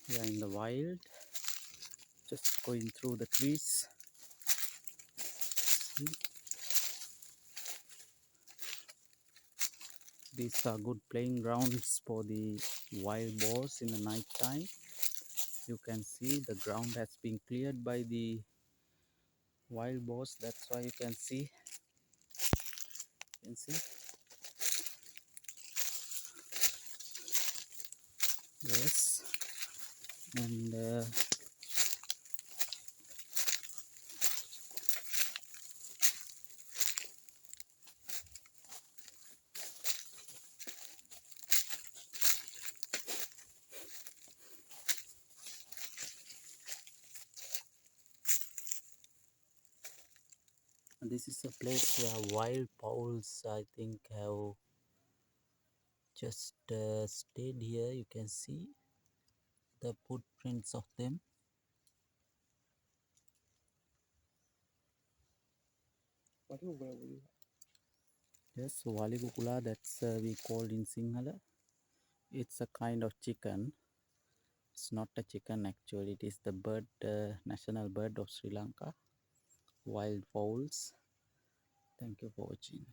We are in the wild, just going through the trees. See? These are good playing grounds for the wild boars in the night time. You can see the ground has been cleared by the wild boars. That's why you can see. Yes, and this is a place where wild fowls, I think, have just stayed here. You can see the footprints of them. Yes, waligukula, that's we call in Sinhala. It's a kind of chicken. It's not a chicken actually, it is the bird, national bird of Sri Lanka, wild fowls. Thank you for watching.